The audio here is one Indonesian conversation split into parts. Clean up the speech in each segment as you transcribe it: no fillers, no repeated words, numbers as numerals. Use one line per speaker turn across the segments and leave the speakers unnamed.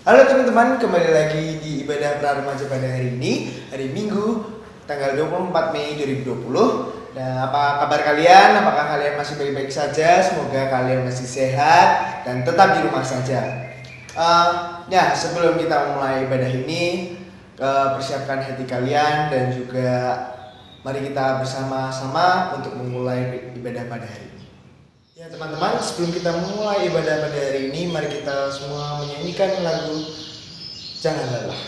Halo teman-teman, kembali lagi di ibadah pra-remaja pada hari ini, hari Minggu, tanggal 24 Mei 2020. Nah, apa kabar kalian? Apakah kalian masih baik-baik saja? Semoga kalian masih sehat dan tetap di rumah saja. Sebelum kita mulai ibadah ini, persiapkan hati kalian dan juga mari kita bersama-sama untuk memulai ibadah pada hari ini. Ya teman-teman, sebelum kita memulai ibadah pada hari ini, mari kita semua menyanyikan lagu Jangan Lelah.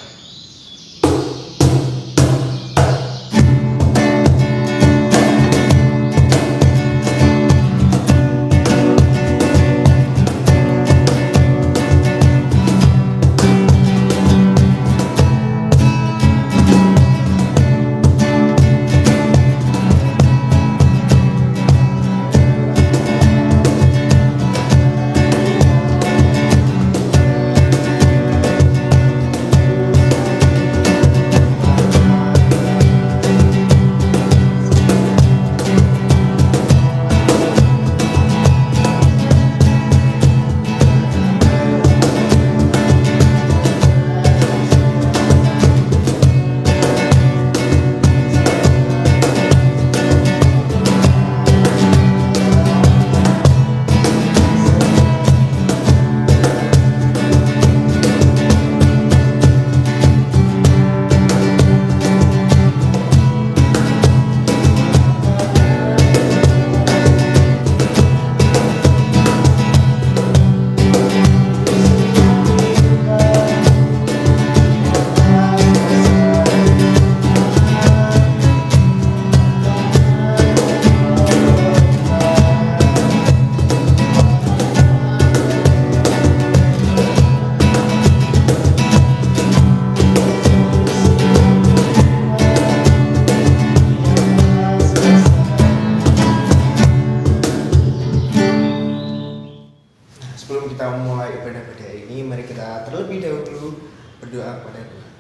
Sebelum kita memulai ibadah pada hari ini, mari kita terlebih dahulu berdoa kepada Tuhan.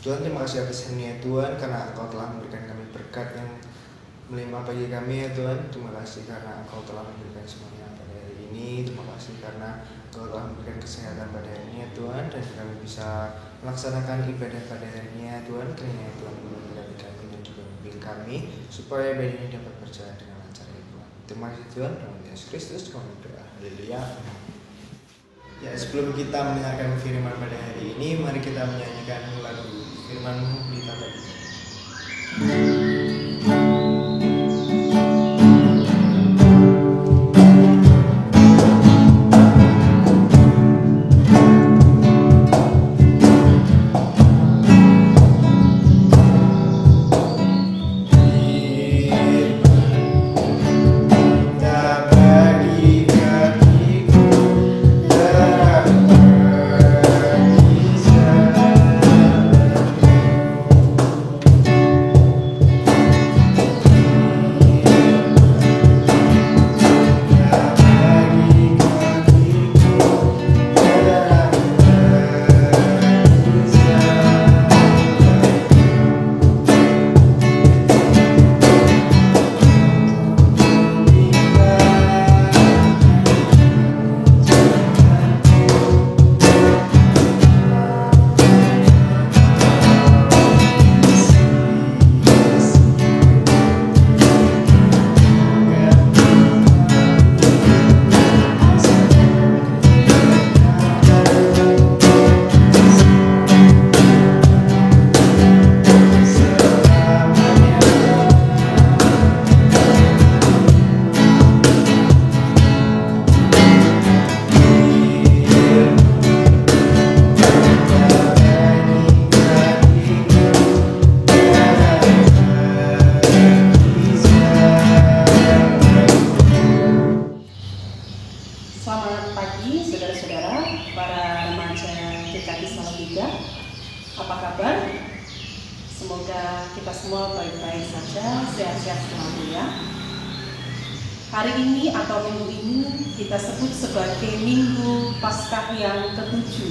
Tuhan, terima kasih atas karunia Tuhan karena Engkau telah memberikan kami berkat yang melimpah bagi kami ya Tuhan. Terima kasih karena Engkau telah memberikan semuanya pada hari ini. Terima kasih karena Engkau telah memberikan kesehatan pada hari ini ya Tuhan, dan kami bisa melaksanakan ibadah pada hari ini ya Tuhan. Kiranya Tuhan memberkati kami dan juga membimbing kami supaya ibadah ini dapat berjalan dengan lancar ya Tuhan. Terima kasih Tuhan, dalam Yesus Kristus kami berdoa. Haleluya. Ya, sebelum kita mendengarkan firman pada hari ini, mari kita menyanyikan lagu Firman-Mu Ditata Bumi.
Selamat pagi saudara-saudara, para remaja GKI Salatiga. Apa kabar? Semoga kita semua baik-baik saja, sehat-sehat selalu ya. Hari ini atau minggu ini kita sebut sebagai Minggu Paskah yang ke-7,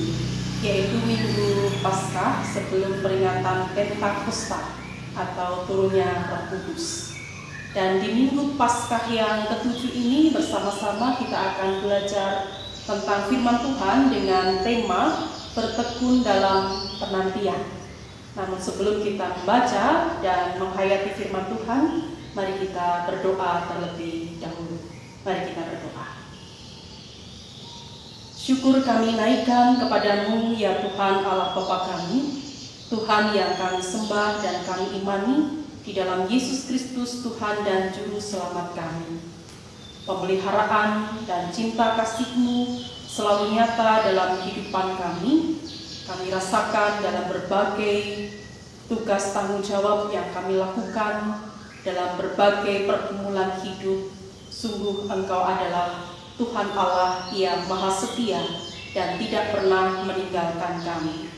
yaitu Minggu Paskah sebelum peringatan Pentakosta atau turunnya Roh Kudus. Dan di Minggu Paskah yang ke-7 ini bersama-sama kita akan belajar tentang firman Tuhan dengan tema bertekun dalam penantian. Namun sebelum kita membaca dan menghayati firman Tuhan, mari kita berdoa terlebih dahulu. Mari kita berdoa. Syukur kami naikkan kepadamu ya Tuhan Allah Bapa kami, Tuhan yang kami sembah dan kami imani di dalam Yesus Kristus Tuhan dan Juru Selamat kami. Pemeliharaan dan cinta kasih-Mu selalu nyata dalam kehidupan kami. Kami rasakan dalam berbagai tugas tanggung jawab yang kami lakukan, dalam berbagai pergumulan hidup. Sungguh Engkau adalah Tuhan Allah yang Maha Setia dan tidak pernah meninggalkan kami.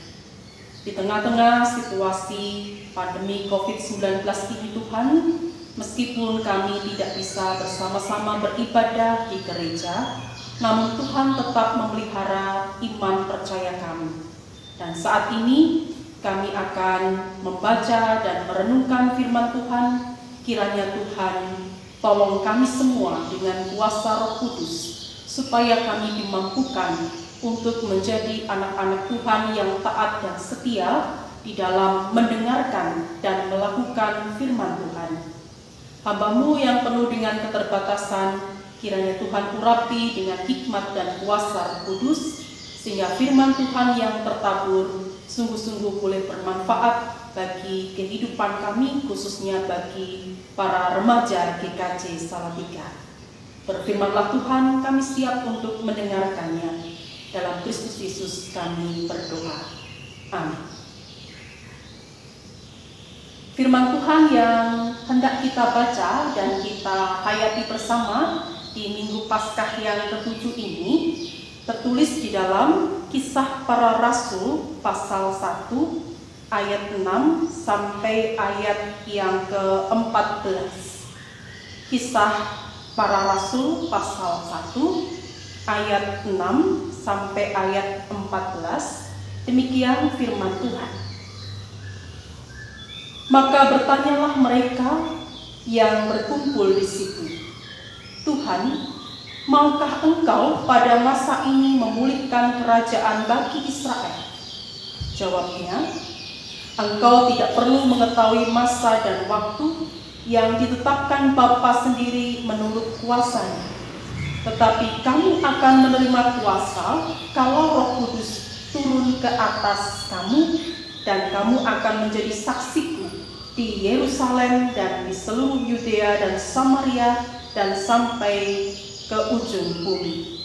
Di tengah-tengah situasi pandemi COVID-19 ini Tuhan, meskipun kami tidak bisa bersama-sama beribadah di gereja, namun Tuhan tetap memelihara iman percaya kami. Dan saat ini kami akan membaca dan merenungkan firman Tuhan. Kiranya Tuhan tolong kami semua dengan kuasa Roh Kudus, supaya kami dimampukan untuk menjadi anak-anak Tuhan yang taat dan setia di dalam mendengarkan dan melakukan firman Tuhan. Hamba-Mu yang penuh dengan keterbatasan, kiranya Tuhan urapi dengan hikmat dan kuasa Roh Kudus, sehingga firman Tuhan yang tertabur sungguh-sungguh boleh bermanfaat bagi kehidupan kami, khususnya bagi para remaja GKJ Salatiga. Berfirmanlah Tuhan, kami siap untuk mendengarkannya. Dalam Kristus Yesus kami berdoa. Amin. Firman Tuhan yang hendak kita baca dan kita hayati bersama di Minggu Paskah yang ke-7 ini tertulis di dalam Kisah Para Rasul pasal 1 ayat 6 sampai ayat yang ke-14. Kisah Para Rasul pasal 1 ayat 6 sampai ayat 14. Demikian firman Tuhan. Maka bertanyalah mereka yang berkumpul di situ, Tuhan, maukah Engkau pada masa ini memulihkan kerajaan bagi Israel? Jawabnya, Engkau tidak perlu mengetahui masa dan waktu yang ditetapkan Bapa sendiri menurut kuasanya. Tetapi kamu akan menerima kuasa kalau Roh Kudus turun ke atas kamu, dan kamu akan menjadi saksiku di Yerusalem dan di seluruh Yudea dan Samaria dan sampai ke ujung bumi.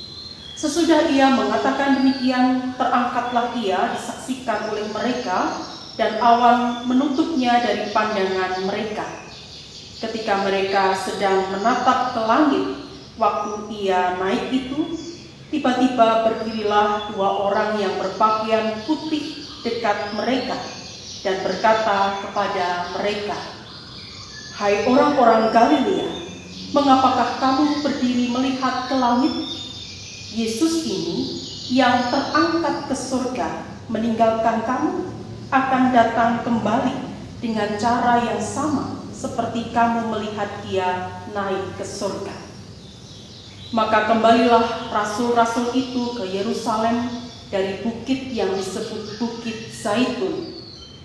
Sesudah ia mengatakan demikian, terangkatlah ia disaksikan oleh mereka, dan awan menutupnya dari pandangan mereka. Ketika mereka sedang menatap ke langit, waktu ia naik itu, tiba-tiba berdirilah 2 orang yang berpakaian putih dekat mereka dan berkata kepada mereka, "Hai orang-orang Galilea, mengapakah kamu berdiri melihat ke langit? Yesus ini yang terangkat ke surga meninggalkan kamu akan datang kembali dengan cara yang sama seperti kamu melihat dia naik ke surga." Maka kembalilah rasul-rasul itu ke Yerusalem dari bukit yang disebut Bukit Zaitun,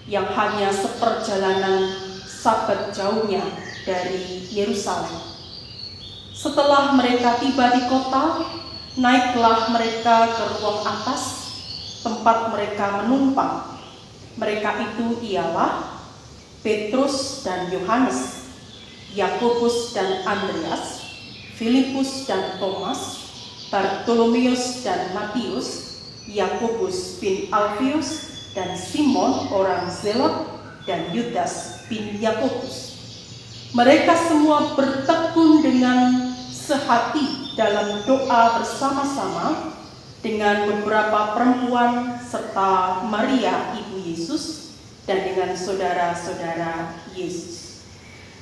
yang hanya seperjalanan Sabat jauhnya dari Yerusalem. Setelah mereka tiba di kota, naiklah mereka ke ruang atas, tempat mereka menumpang. Mereka itu ialah Petrus dan Yohanes, Yakobus dan Andreas, Filipus dan Thomas, Bartolomeus dan Matius, Yakobus bin Alfius, dan Simon orang Zelot, dan Yudas bin Yakobus. Mereka semua bertekun dengan sehati dalam doa bersama-sama dengan beberapa perempuan serta Maria ibu Yesus dan dengan saudara-saudara Yesus.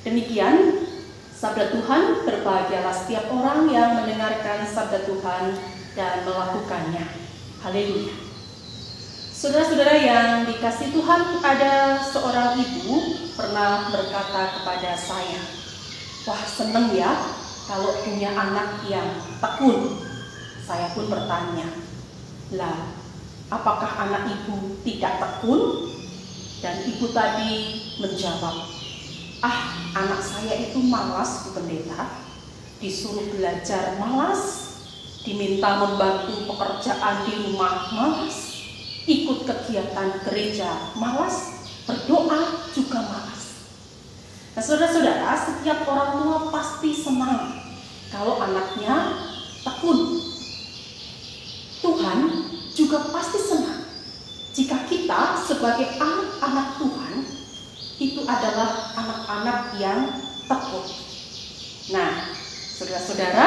Demikian sabda Tuhan. Berbahagialah setiap orang yang mendengarkan sabda Tuhan dan melakukannya. Haleluya. Saudara-saudara yang dikasihi Tuhan, ada seorang ibu pernah berkata kepada saya, "Wah, seneng ya kalau punya anak yang tekun." Saya pun bertanya, "Lah, apakah anak ibu tidak tekun?" Dan ibu tadi menjawab, anak saya itu malas, Bu Pendeta. Disuruh belajar malas, diminta membantu pekerjaan di rumah malas, ikut kegiatan gereja malas, berdoa juga malas." Nah, saudara-saudara, setiap orang tua pasti senang kalau anaknya tekun. Tuhan juga pasti senang jika kita sebagai anak-anak Tuhan itu adalah anak-anak yang tekun. Nah, saudara-saudara,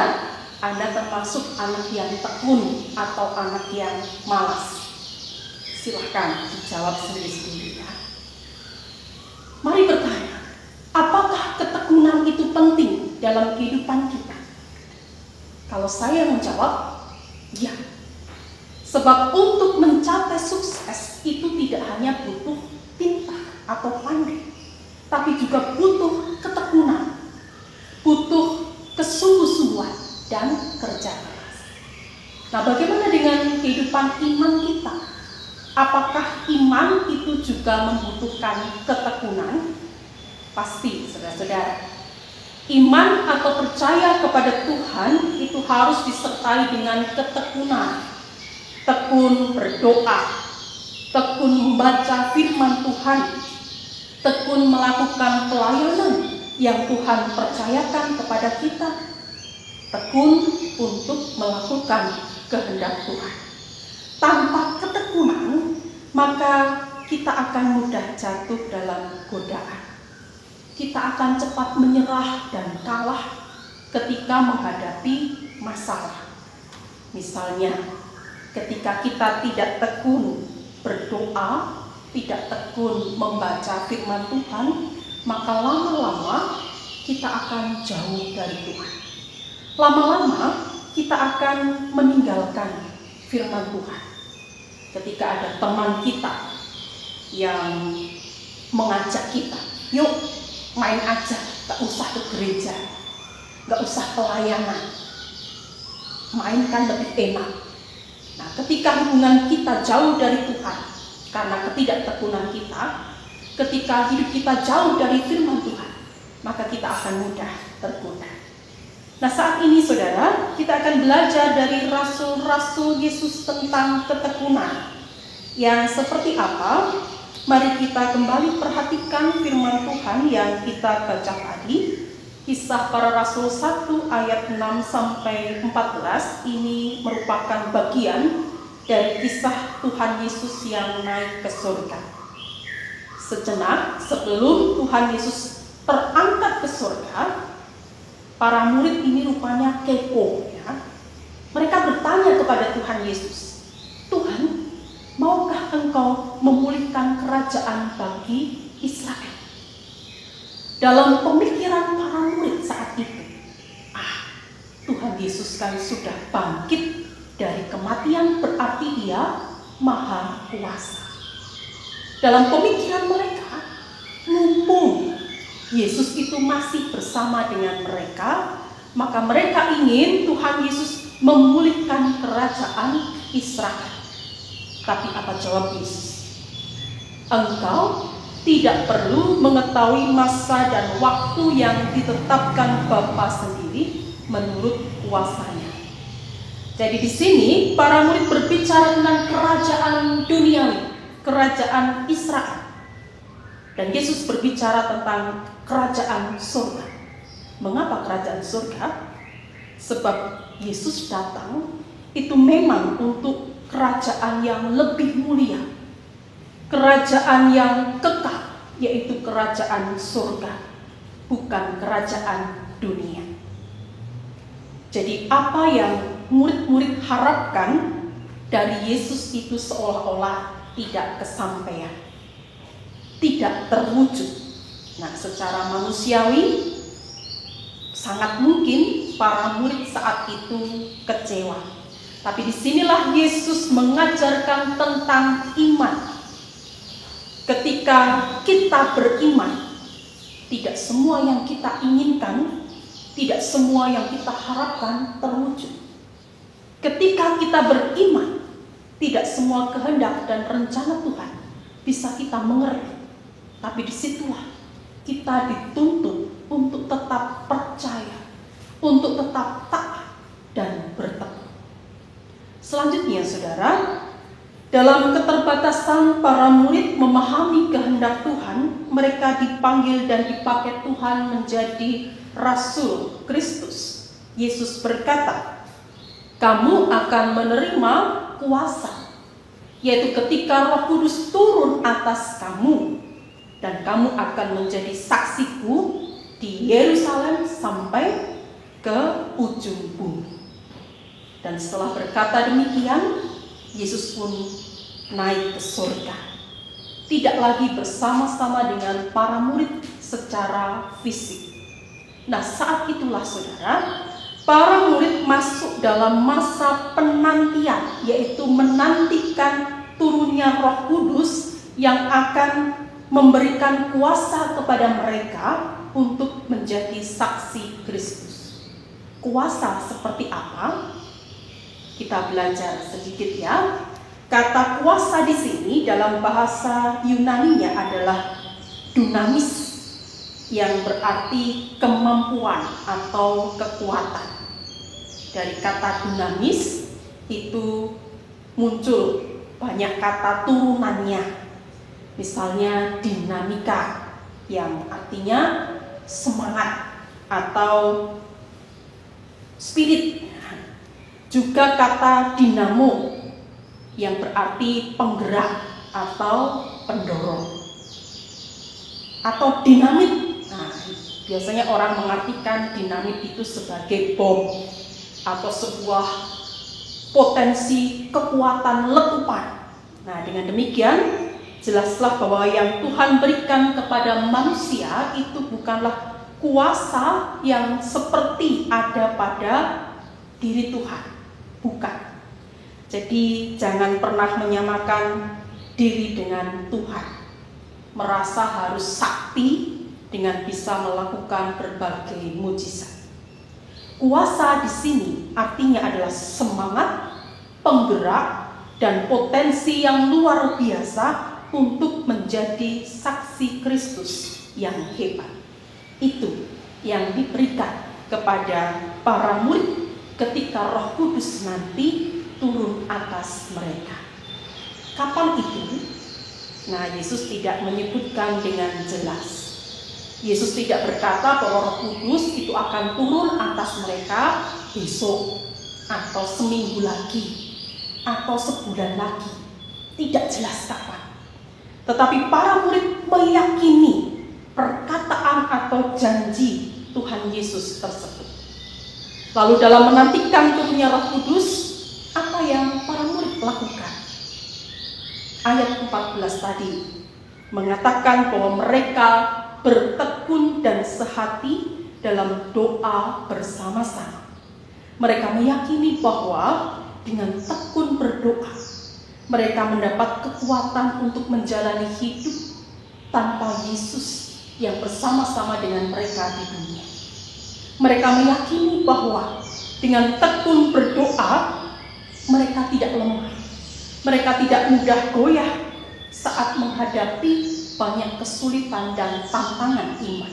Anda termasuk anak yang tekun atau anak yang malas? Silahkan dijawab sendiri-sendiri ya. Mari bertanya, apakah ketekunan itu penting dalam kehidupan kita? Kalau saya menjawab, ya. Sebab untuk mencapai sukses itu tidak hanya butuh pintar atau pandai, tapi juga butuh ketekunan, butuh kesungguh-sungguhan dan kerja keras. Nah, bagaimana dengan kehidupan iman kita? Apakah iman itu juga membutuhkan ketekunan? Pasti, saudara-saudara. Iman atau percaya kepada Tuhan itu harus disertai dengan ketekunan. Tekun berdoa, tekun membaca firman Tuhan, tekun melakukan pelayanan yang Tuhan percayakan kepada kita, tekun untuk melakukan kehendak Tuhan. Tanpa ketekunan, maka kita akan mudah jatuh dalam godaan. Kita akan cepat menyerah dan kalah ketika menghadapi masalah. Misalnya, ketika kita tidak tekun berdoa, tidak tekun membaca firman Tuhan, maka lama-lama kita akan jauh dari Tuhan. Lama-lama kita akan meninggalkan firman Tuhan. Ketika ada teman kita yang mengajak kita, "Yuk main aja, gak usah ke gereja, gak usah pelayanan, main kan lebih enak." Nah, ketika hubungan kita jauh dari Tuhan karena ketidaktekunan kita, ketika hidup kita jauh dari firman Tuhan, maka kita akan mudah tergoda. Nah, saat ini saudara, kita akan belajar dari rasul-rasul Yesus tentang ketekunan. Yang seperti apa? Mari kita kembali perhatikan firman Tuhan yang kita baca tadi. Kisah Para Rasul 1 ayat 6 sampai 14 ini merupakan bagian dari kisah Tuhan Yesus yang naik ke surga. Sejenak sebelum Tuhan Yesus terangkat ke surga, para murid ini rupanya kepo ya. Mereka bertanya kepada Tuhan Yesus, "Tuhan, maukah Engkau memulihkan kerajaan bagi Israel?" Dalam pemikiran para murid saat itu, Tuhan Yesus kan sudah bangkit dari kematian, berarti Dia Maha Kuasa. Dalam pemikiran mereka, mumpung Yesus itu masih bersama dengan mereka, maka mereka ingin Tuhan Yesus memulihkan kerajaan Israel. Tapi apa jawab Yesus? "Engkau tidak perlu mengetahui masa dan waktu yang ditetapkan Bapa sendiri menurut kuasanya." Jadi di sini para murid berbicara tentang kerajaan duniawi, kerajaan Israel. Dan Yesus berbicara tentang kerajaan surga. Mengapa kerajaan surga? Sebab Yesus datang itu memang untuk kerajaan yang lebih mulia, kerajaan yang kekal, yaitu kerajaan surga, bukan kerajaan dunia. Jadi apa yang murid-murid harapkan dari Yesus itu seolah-olah tidak kesampaian, tidak terwujud. Nah, secara manusiawi sangat mungkin para murid saat itu kecewa. Tapi disinilah Yesus mengajarkan tentang iman. Ketika kita beriman, tidak semua yang kita inginkan, tidak semua yang kita harapkan terwujud. Ketika kita beriman, tidak semua kehendak dan rencana Tuhan bisa kita mengerti. Tapi disitulah kita dituntut untuk tetap percaya, untuk tetap taat dan bertekun. Selanjutnya, saudara, dalam keterbatasan para murid memahami kehendak Tuhan, mereka dipanggil dan dipakai Tuhan menjadi Rasul Kristus. Yesus berkata, "Kamu akan menerima kuasa, yaitu ketika Roh Kudus turun atas kamu, dan kamu akan menjadi saksiku di Yerusalem sampai ke ujung bumi." Dan setelah berkata demikian, Yesus pun naik ke surga. Tidak lagi bersama-sama dengan para murid secara fisik. Nah, saat itulah, saudara, para murid masuk dalam masa penantian, yaitu menantikan turunnya Roh Kudus yang akan memberikan kuasa kepada mereka untuk menjadi saksi Kristus. Kuasa seperti apa? Kita belajar sedikit ya. Kata kuasa di sini dalam bahasa Yunani-nya adalah dunamis, yang berarti kemampuan atau kekuatan. Dari kata dunamis itu muncul banyak kata turunannya. Misalnya dinamika, yang artinya semangat atau spirit. Juga kata dinamo, yang berarti penggerak atau pendorong. Atau dinamit. Nah, biasanya orang mengartikan dinamit itu sebagai bom atau sebuah potensi kekuatan letupan. Nah, dengan demikian jelaslah bahwa yang Tuhan berikan kepada manusia itu bukanlah kuasa yang seperti ada pada diri Tuhan. Bukan. Jadi jangan pernah menyamakan diri dengan Tuhan, merasa harus sakti dengan bisa melakukan berbagai mujizat. Kuasa di sini artinya adalah semangat, penggerak, dan potensi yang luar biasa untuk menjadi saksi Kristus yang hebat. Itu yang diberikan kepada para murid ketika Roh Kudus nanti turun atas mereka. Kapan itu? Nah, Yesus tidak menyebutkan dengan jelas. Yesus tidak berkata bahwa Roh Kudus itu akan turun atas mereka besok, atau seminggu lagi, atau sebulan lagi. Tidak jelas kapan. Tetapi para murid meyakini perkataan atau janji Tuhan Yesus tersebut. Lalu dalam menantikan turunnya Roh Kudus, apa yang para murid lakukan? Ayat 14 tadi mengatakan bahwa mereka bertekun dan sehati dalam doa bersama-sama. Mereka meyakini bahwa dengan tekun berdoa, mereka mendapat kekuatan untuk menjalani hidup tanpa Yesus yang bersama-sama dengan mereka di dunia. Mereka meyakini bahwa dengan tekun berdoa, mereka tidak lemah. Mereka tidak mudah goyah saat menghadapi banyak kesulitan dan tantangan iman.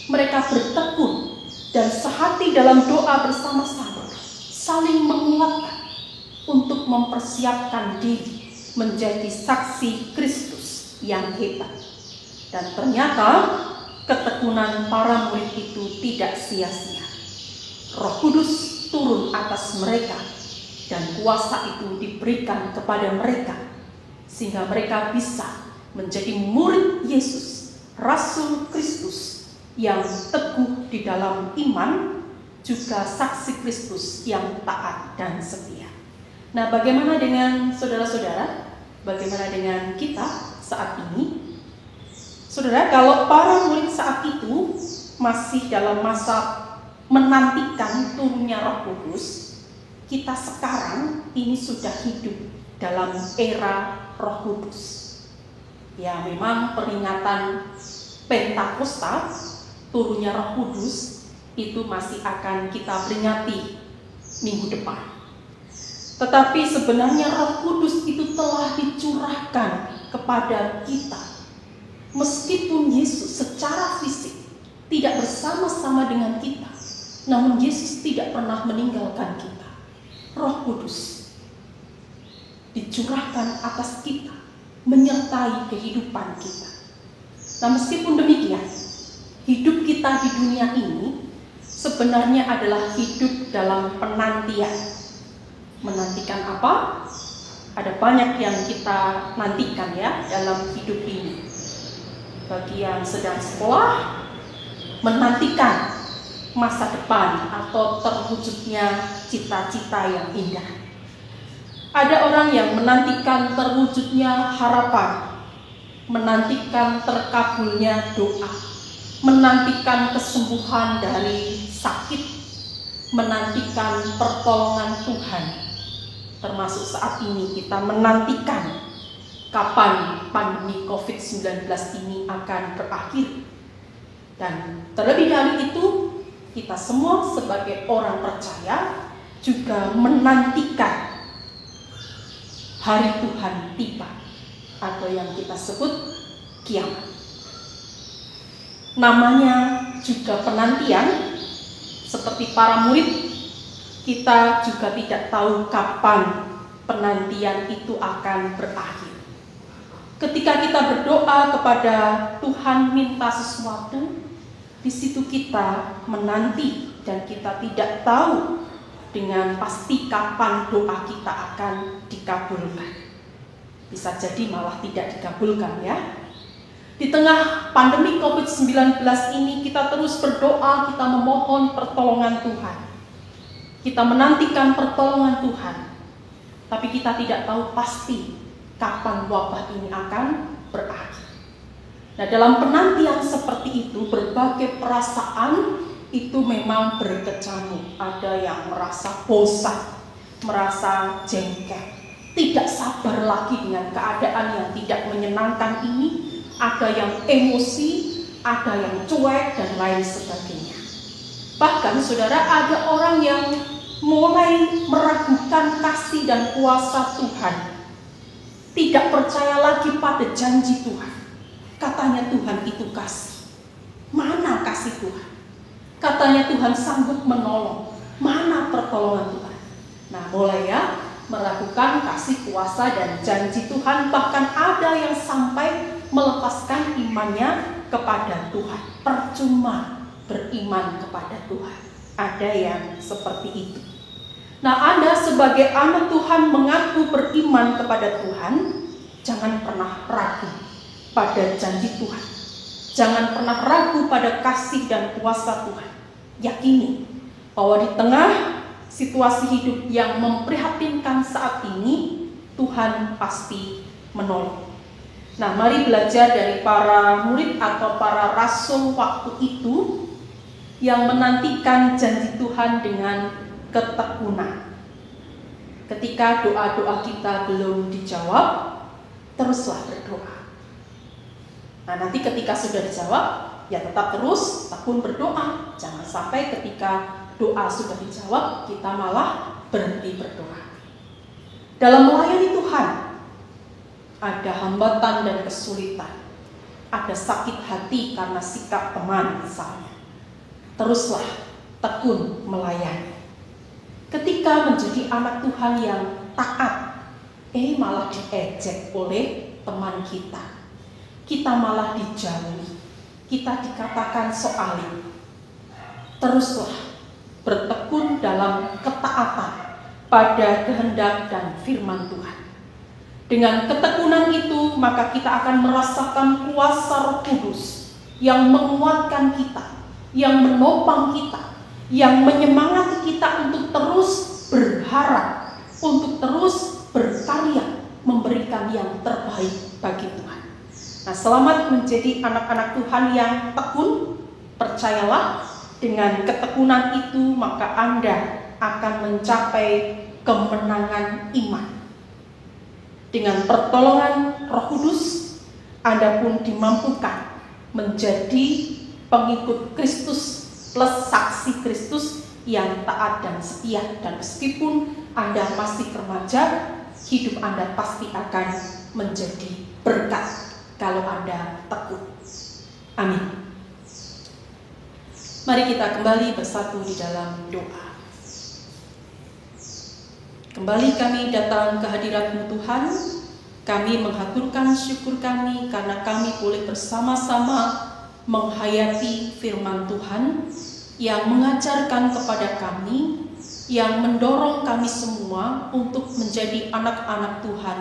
Mereka bertekun dan sehati dalam doa bersama-sama, saling menguatkan untuk mempersiapkan diri menjadi saksi Kristus yang hebat. Dan ternyata ketekunan para murid itu tidak sia-sia. Roh Kudus turun atas mereka dan kuasa itu diberikan kepada mereka sehingga mereka bisa menjadi murid Yesus, Rasul Kristus yang teguh di dalam iman, juga saksi Kristus yang taat dan setia. Nah, bagaimana dengan saudara-saudara? Bagaimana dengan kita saat ini? Saudara, kalau para murid saat itu masih dalam masa menantikan turunnya Roh Kudus, kita sekarang ini sudah hidup dalam era Roh Kudus. Ya, memang peringatan Pentakosta, turunnya Roh Kudus, itu masih akan kita peringati minggu depan. Tetapi sebenarnya Roh Kudus itu telah dicurahkan kepada kita. Meskipun Yesus secara fisik tidak bersama-sama dengan kita, namun Yesus tidak pernah meninggalkan kita. Roh Kudus dicurahkan atas kita, menyertai kehidupan kita. Nah, meskipun demikian, hidup kita di dunia ini sebenarnya adalah hidup dalam penantian. Menantikan apa? Ada banyak yang kita nantikan ya dalam hidup ini. Bagi yang sedang sekolah, menantikan masa depan atau terwujudnya cita-cita yang indah. Ada orang yang menantikan terwujudnya harapan, menantikan terkabulnya doa, menantikan kesembuhan dari sakit, menantikan pertolongan Tuhan. Termasuk saat ini kita menantikan kapan pandemi COVID-19 ini akan berakhir. Dan terlebih dari itu, kita semua sebagai orang percaya juga menantikan hari Tuhan tiba, atau yang kita sebut kiamat. Namanya juga penantian. Seperti para murid, kita juga tidak tahu kapan penantian itu akan berakhir. Ketika kita berdoa kepada Tuhan minta sesuatu, di situ kita menanti dan kita tidak tahu dengan pasti kapan doa kita akan dikabulkan. Bisa jadi malah tidak dikabulkan ya. Di tengah pandemi COVID-19 ini kita terus berdoa, kita memohon pertolongan Tuhan. Kita menantikan pertolongan Tuhan. Tapi kita tidak tahu pasti kapan wabah ini akan berakhir. Nah, dalam penantian seperti itu, berbagai perasaan itu memang berkecamuk. Ada yang merasa bosan, merasa jengkel, tidak sabar lagi dengan keadaan yang tidak menyenangkan ini. Ada yang emosi, ada yang cuek, dan lain sebagainya. Bahkan saudara, ada orang yang mulai meragukan kasih dan kuasa Tuhan. Tidak percaya lagi pada janji Tuhan. Katanya Tuhan itu kasih. Mana kasih Tuhan? Katanya Tuhan sanggup menolong. Mana pertolongan Tuhan? Nah, mulai ya meragukan kasih kuasa dan janji Tuhan. Bahkan ada yang sampai melepaskan imannya kepada Tuhan. Percuma beriman kepada Tuhan. Ada yang seperti itu. Nah, Anda sebagai anak Tuhan mengaku beriman kepada Tuhan, jangan pernah ragu pada janji Tuhan. Jangan pernah ragu pada kasih dan kuasa Tuhan. Yakini bahwa di tengah situasi hidup yang memprihatinkan saat ini, Tuhan pasti menolong. Nah, mari belajar dari para murid atau para rasul waktu itu yang menantikan janji Tuhan dengan ketekunan. Ketika doa-doa kita belum dijawab, teruslah berdoa. Nah, nanti ketika sudah dijawab, ya tetap terus tekun berdoa. Jangan sampai ketika doa sudah dijawab, kita malah berhenti berdoa. Dalam melayani Tuhan, ada hambatan dan kesulitan, ada sakit hati karena sikap teman misalnya. Teruslah tekun melayani. Ketika menjadi anak Tuhan yang taat, malah diejek oleh teman kita. Kita malah dijauhi, kita dikatakan soalin. Teruslah bertekun dalam ketaatan pada kehendak dan firman Tuhan. Dengan ketekunan itu, maka kita akan merasakan kuasa Roh Kudus yang menguatkan kita, yang menopang kita, yang menyemangati kita untuk terus berharap, untuk terus berkarya, memberikan yang terbaik bagi Tuhan. Nah, selamat menjadi anak-anak Tuhan yang tekun. Percayalah, dengan ketekunan itu maka Anda akan mencapai kemenangan iman. Dengan pertolongan Roh Kudus, Anda pun dimampukan menjadi pengikut Kristus plus saksi Kristus yang taat dan setia, dan meskipun Anda masih remaja, hidup Anda pasti akan menjadi berkat kalau Anda tekun. Amin. Mari kita kembali bersatu di dalam doa. Kembali kami datang ke hadirat-Mu Tuhan. Kami menghaturkan syukur kami karena kami boleh bersama-sama menghayati firman Tuhan yang mengajarkan kepada kami, yang mendorong kami semua untuk menjadi anak-anak Tuhan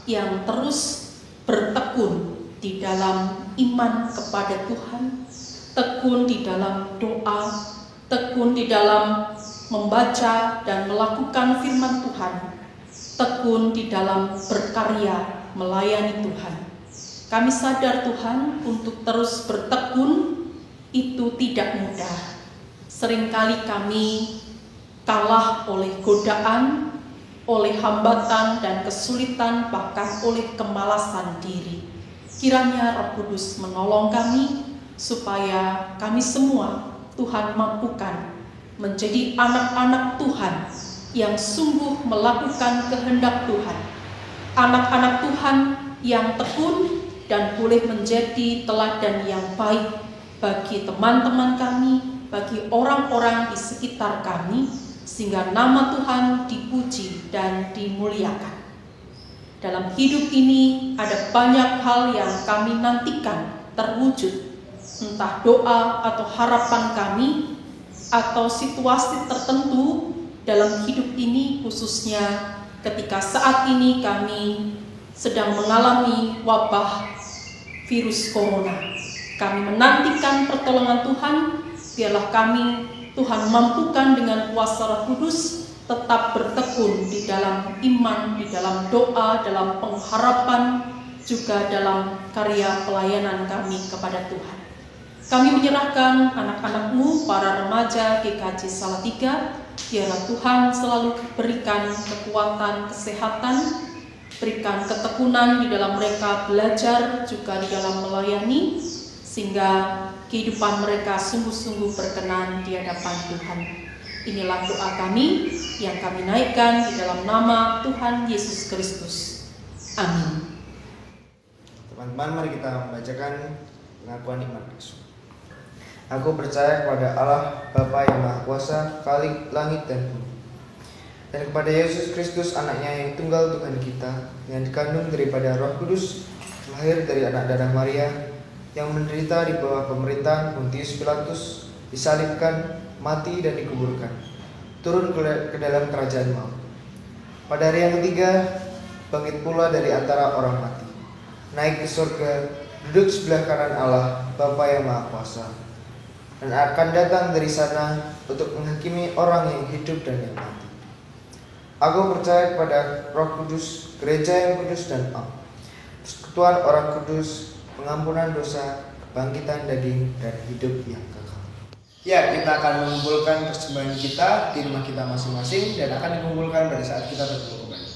yang terus bertekun di dalam iman kepada Tuhan, tekun di dalam doa, tekun di dalam membaca dan melakukan firman Tuhan, tekun di dalam berkarya melayani Tuhan. Kami sadar Tuhan, untuk terus bertekun itu tidak mudah. Seringkali kami kalah oleh godaan, oleh hambatan dan kesulitan, bahkan oleh kemalasan diri. Kiranya Roh Kudus menolong kami supaya kami semua Tuhan mampukan menjadi anak-anak Tuhan yang sungguh melakukan kehendak Tuhan, anak-anak Tuhan yang tekun dan boleh menjadi teladan yang baik bagi teman-teman kami, bagi orang-orang di sekitar kami, sehingga nama Tuhan dipuji dan dimuliakan. Dalam hidup ini ada banyak hal yang kami nantikan terwujud, entah doa atau harapan kami, atau situasi tertentu dalam hidup ini, khususnya ketika saat ini kami sedang mengalami wabah virus corona. Kami menantikan pertolongan Tuhan. Biarlah kami, Tuhan mampukan dengan kuasa Roh Kudus tetap bertekun di dalam iman, di dalam doa, dalam pengharapan, juga dalam karya pelayanan kami kepada Tuhan. Kami menyerahkan anak-anak-Mu, para remaja GKJ Salatiga. Biarlah Tuhan selalu berikan kekuatan, kesehatan, berikan ketekunan di dalam mereka belajar, juga di dalam melayani, sehingga kehidupan mereka sungguh-sungguh berkenan di hadapan Tuhan. Inilah doa kami yang kami naikkan di dalam nama Tuhan Yesus Kristus. Amin.
Teman-teman, mari kita membacakan pengakuan iman Kristus. Aku percaya kepada Allah Bapa yang Maha Kuasa, Khalik langit dan bumi, dan kepada Yesus Kristus, anaknya yang tunggal Tuhan kita, yang dikandung daripada Roh Kudus, lahir dari anak darah Maria, yang menderita di bawah pemerintahan Pontius Pilatus, disalibkan, mati dan dikuburkan, turun ke dalam kerajaan maut. Pada hari yang ketiga, bangkit pula dari antara orang mati, naik ke surga, duduk sebelah kanan Allah Bapa yang Maha Kuasa, dan akan datang dari sana untuk menghakimi orang yang hidup dan yang mati. Aku percaya kepada Roh Kudus, gereja yang kudus dan am, persekutuan orang kudus, pengampunan dosa, kebangkitan daging, dan hidup yang kekal. Ya, kita akan mengumpulkan persembahan kita di rumah kita masing-masing, dan akan dikumpulkan pada saat kita bertemu kembali.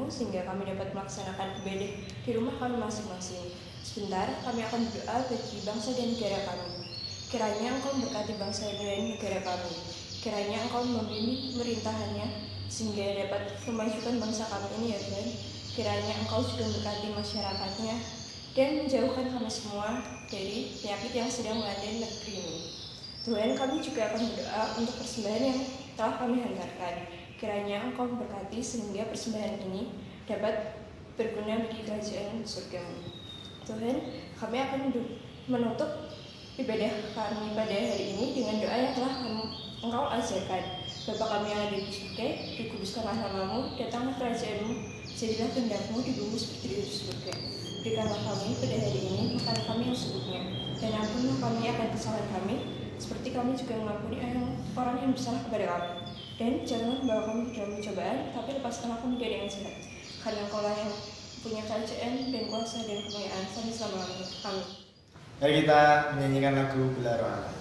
Sehingga kami dapat melaksanakan ibadah di rumah kami masing-masing. Sebentar, kami akan berdoa bagi bangsa dan negara kami. Kiranya Engkau memberkati bangsa dan negara kami. Kiranya Engkau membimbing pemerintahannya sehingga dapat memajukan bangsa kami ini, ya Tuhan. Kiranya Engkau juga memberkati masyarakatnya dan menjauhkan kami semua dari penyakit yang sedang melanda negeri ini. Tuhan, kami juga akan berdoa untuk persembahan yang telah kami hantarkan. Kiranya Engkau memberkati sehingga persembahan ini dapat berguna bagi kerajaan surga-Mu. Tuhan, kami akan menutup ibadah kami pada hari ini dengan doa yang telah Engkau ajarkan. Bapa kami yang ada di surga, dikuduskanlah namamu, datanglah kerajaanmu, jadilah kehendakmu di bumi seperti di surga. Berikanlah kami pada hari ini makanan kami yang secukupnya, dan ampunilah kami akan kesalahan kami, seperti kami juga mengampuni orang yang bersalah kepada kami. Dan janganlah membawa kami ke dalam pencobaan, tapi lepaskanlah kami dari yang jahat. Karena Engkaulah yang punya kerajaan dan kuasa dan kemuliaan sampai selama-lamanya. Amin.
Mari kita menyanyikan lagu Bila Roh Allah.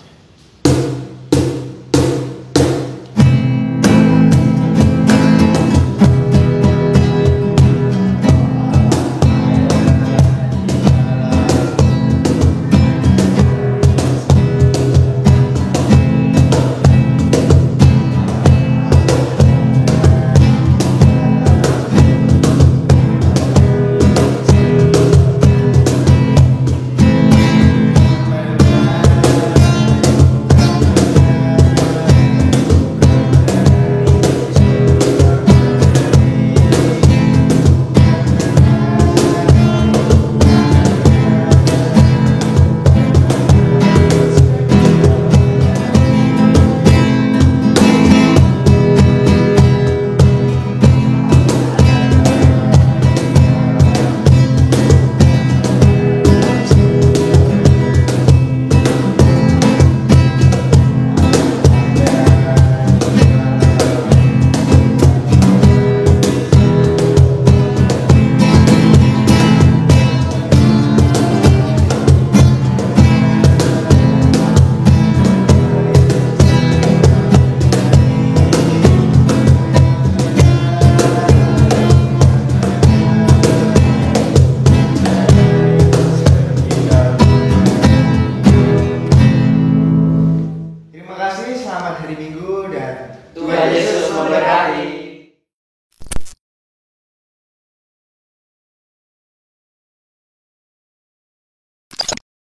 Tuhan Yesus memberkati.